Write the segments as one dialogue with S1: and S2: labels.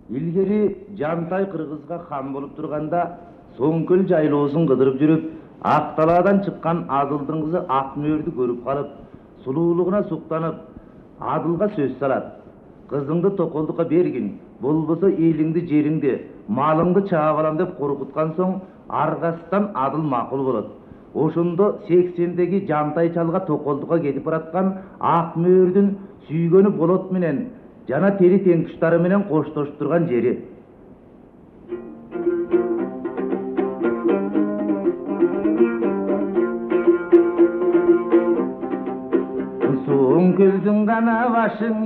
S1: Ilgeri Жантай Кыргызга хан болуп турганда Соңкөл жайлоосун кыдырып жүрүп, Акталаадан чыккан Адылдын кызы Акмөрдү көрүп калып, сулуулугуна суктанып, Адылга сөз салат. Кызыңды Токолдукка бергин, болбосо элиңди, жериңди, малыңды чаап алам деп коркуткан соң, аргасынан Адыл макул болот. Ошондо 80-деги Жантай чалга Токолдукка кетип бараткан Акмөрдүн сүйгөнү Болот менен жана тери теңкуштары менен коштошуп турган жери. Соңкөлдүн гана башың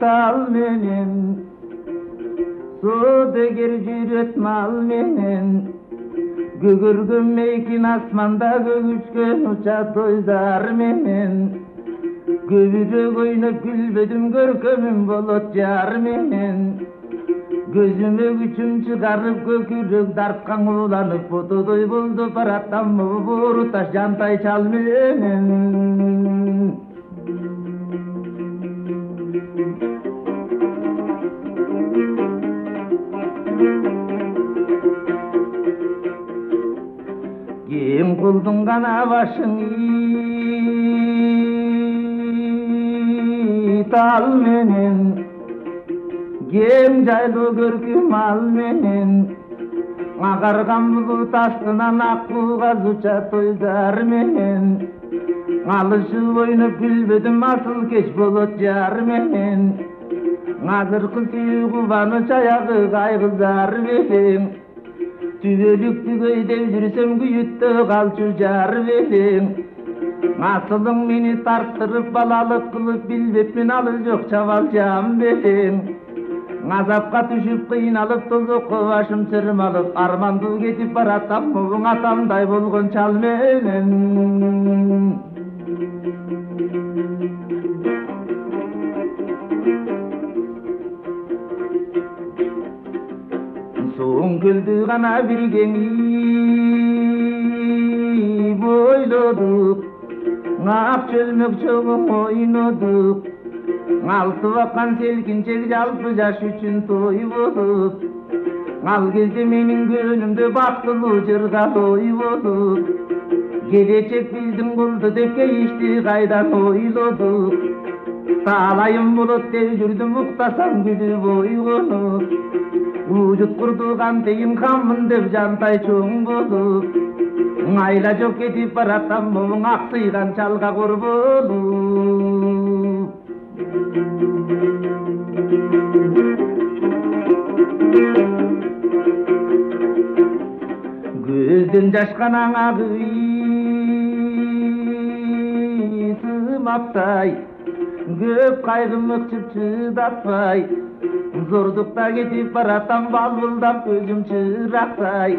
S1: тал менен, содегер жүрөт мал менен, көгөргөн мейкин асманда көгүчкөн уча тойзар менен, көбүрөк ойноп күлбөдүм көркөмүм Болот жар менен, көзүмө күчүм чыгарып көкүрөк дарткан уланып фотодой болду баратам боору таш Жантай чал менен. Кем кылдың гана башың тал менен, кем жайлуу көркүм мал менен, агарган булут астынан ак бугаз уча тойзар менен, алышып ойноп күлбөдүм асыл кеч Болот жар менен, азыркы сүйүү кубаныч аягы кайгызар менен, түбөлүктү көйдөп жүрсөм күйүттө калчу жар менен, асылың мени тарттырып балалык кылып билбепмин алы жок чабал жам менен, азапка түшүп кыйналып тозокко башым чырмалып, армандуу кетип баратам муң атамдай болгон чал менен. Соңкөлдү гана биргени бойлодук, ак чөлмөк чогум ойнодук, алты баккан селкинчек жалпы жаш үчүн той болуп, ал кезде менин көнүмдө бактылуу жыргал ой болуп, келечек биздин кылды деп кейишти кайдан ойлодук, таалайым болот деп жүрдүм уктасам күлүп ойгонуп, вужут курду кантейин хаммын деп Жантай чоң болуп, айла жок кетип баратам моң аксыйган чалга кор болуп. Көздөн жашкан агы сымаптай, көп кайгым ыкчып чыдатпай, зордукта кетип баратам балбылдап көзүм чырактай,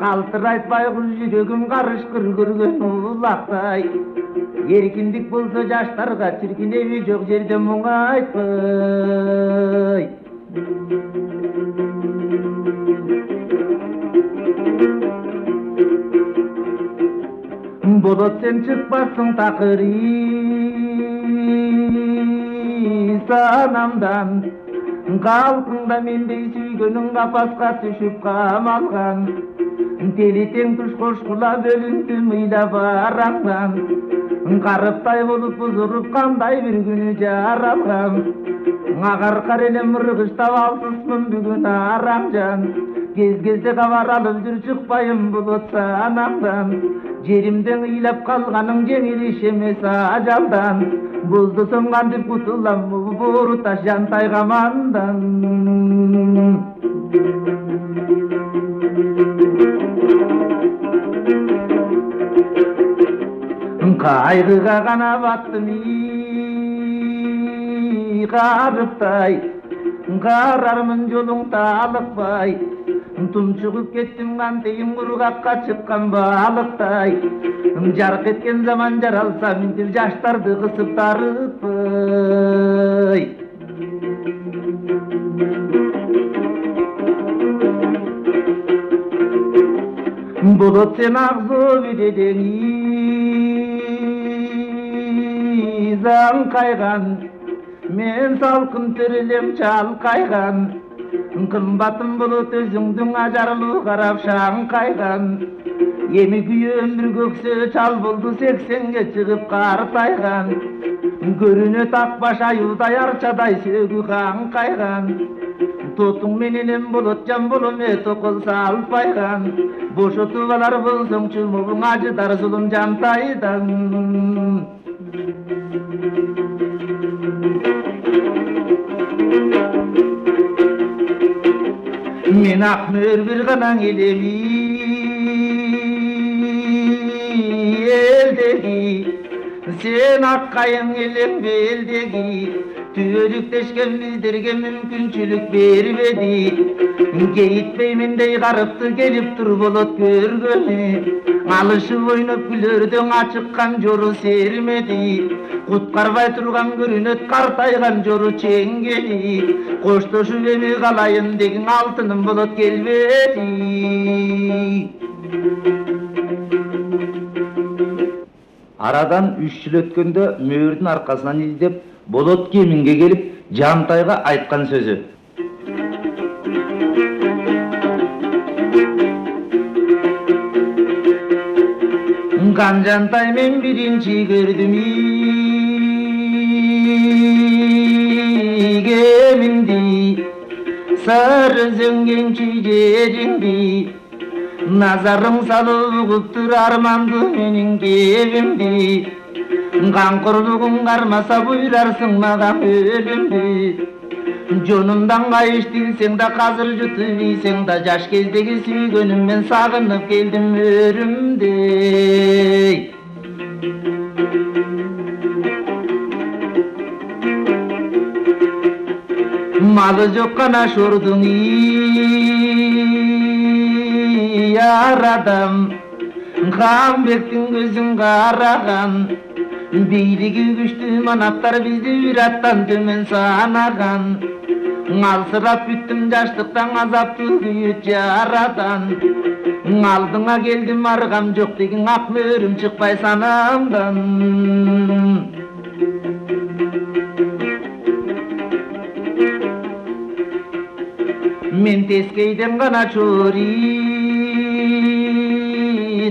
S1: калтырайт байгуз жүрөгүм карышкыр көргөн улактай, эркиндик болсо жаштарга чиркинеби жок жерде муң айтпай. Болот сен чыкпассың такыр санамдан, калкыңда мендей сүйгөнүң капаска түшүп камалган, тели тең туш кошкула бөлүндү мыйлап араңдан, карыптай болуп бузуруп кандай бир күнү жаралган, агаркар элем ыргыштап алсызмын бүгүн араңжан, кез-кезде кабар алып жүр чыкпайым Болот санамдан, жеримден ыйлап калганың жеңил иш эмес ажалдан, боздосом кантип кутулам боору таш Жантай камандан. Кайгыга гана баттым карыптай, карармын жолуң таалыкпай, тунчугуп кеттим кантейин кургакка чыккан балыктай, жарк эткен заман жаралса минтип жаштарды кысып тарыппай. Болот сен агзоо бирелеңи заң кайган, men salkın terelem çalkaygan kımbatım bulut özüңdүң ажарлуу карап шаң кайган эми күйөмдүр көксө чал болду 80ге чыгып картайган көрүнөт ак баш аюудай арчадай сөөгү каңкайган тотуң мененен болот жан болом токол салпайган бошотуп алар болсоңчу мугуң ажыдар зулум жантайдан мен акмөр бир канаң элеми элдеги сен аккайың элең белдеги түбөлүктешкен биздерге мүмкүнчүлүк бербеди кейитпеймендей карыпты келип тур болот көргөнү алышып ойноп күлөрдөң ачыккан жору сермеди куткарбай турган көрүнөт картайган жору чеңгели коштошуп эми калайын дегиң алтыным болот келбеди арадан 3 жыл өткөндө мөөрдүн аркасынан издеп болот кеминге келип Жантайга айткан сөзү Жантай мен биринчи көрдүм кемиңди сары зөңгенчи жериңди назарың салып угуптур арманды менин кебимди камкорлугуң кармаса буйрарсың мага өлүмдү жонумдан кайыш дилсең да казыр жутуп ийсең да жаш кездеги сүйгөнүм мен сагынып келдим өрүмдөй малы жок гана шордуң ярадам Камбектин көзүн караган бийлиги күчтүү манаптар бизди бир аттан төмөн санаган алсырап бүттүм жаштыктан азаптуу күйүт жарадан алдыңа келдим аргам жок дегиң ак мөөрүм чыкпай санамдан мен тескейден гана чори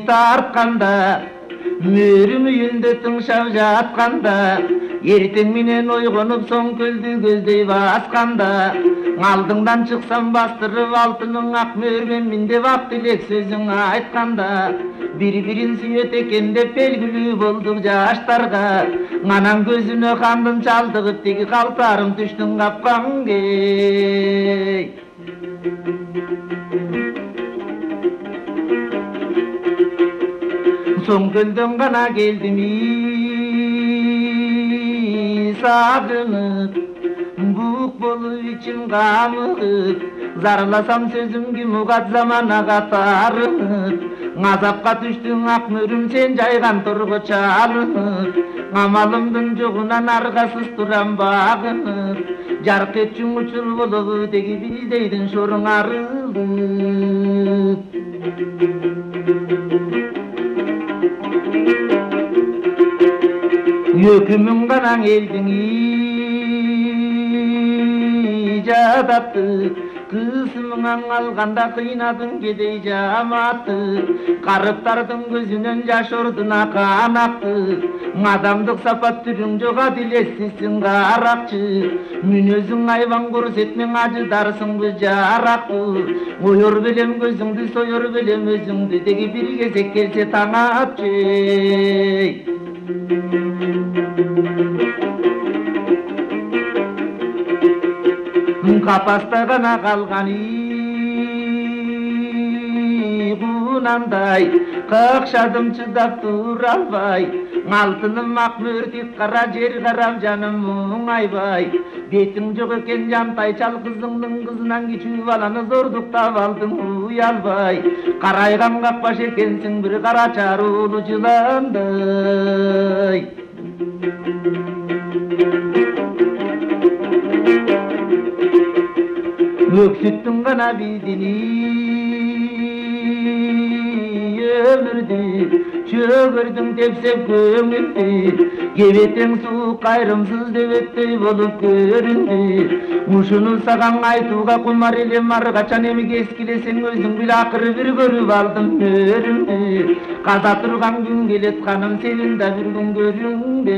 S1: тартканда мөөрүм үйүндө тыңшап жатканда эртең менен ойгонуп соң көлдү көздөй басканда алдыңдан чыксам бастырып алтының ак мөөргөн мин деп ак тилек сөзүң айтканда бири-бирин сүйөт экен деп белгилүү болдук жаштарга анан көзүнө кандын чалдыгып тиги калтарым түштүң капканге Soң kölden gana geldim sağınıp Buk bolup içim kamıp Zarlasam sözüm mugat zamana katarınıp Azapka düştün ak mörüm sen jaygan torgo çalınıp Amalımdın joğunan argasız turan bağınıp Jark etçün uçul bolup degi bizdeydin şorun arılıp Yökümün kanan eldin icadatı Kısmından alganda kıynadın gedey jamaatı Karıptardın gözünün jaş orduna kanaktı Adamdık sapat türün жоқ adiletsizsin karakçı Münözün ayvan көрсетмең acıdarsın bu jarakı Oyor belem gözüңdü soyor belem özüңdü Degi bir gezek gelse taң atçı Kapasta gana kalgan iğunanday Kakşadım çıdap duralbay Altınım ak mörtip kara jer karab canım muңайбай Бетиң жок экен Жантай чал кызыңдын кызынан кичүү баланы зордуктап алдың уялбай Карайган какпаш экенсиң бир кара чарулуу жыландай Öksüttün gana bildini ömürdü Çögürdün tepsep kömüldü Gebeteң suu жамандык кайрымсыз деп өттөй болуп көрүндү. Ушуну саган айтууга кумар элем, ар качан эми кескилесең өзүң бил, акыры бир көрүп алдым мөрүмдү. Каза турган күн келет ханым, сенин да бир күн көрүңдөй.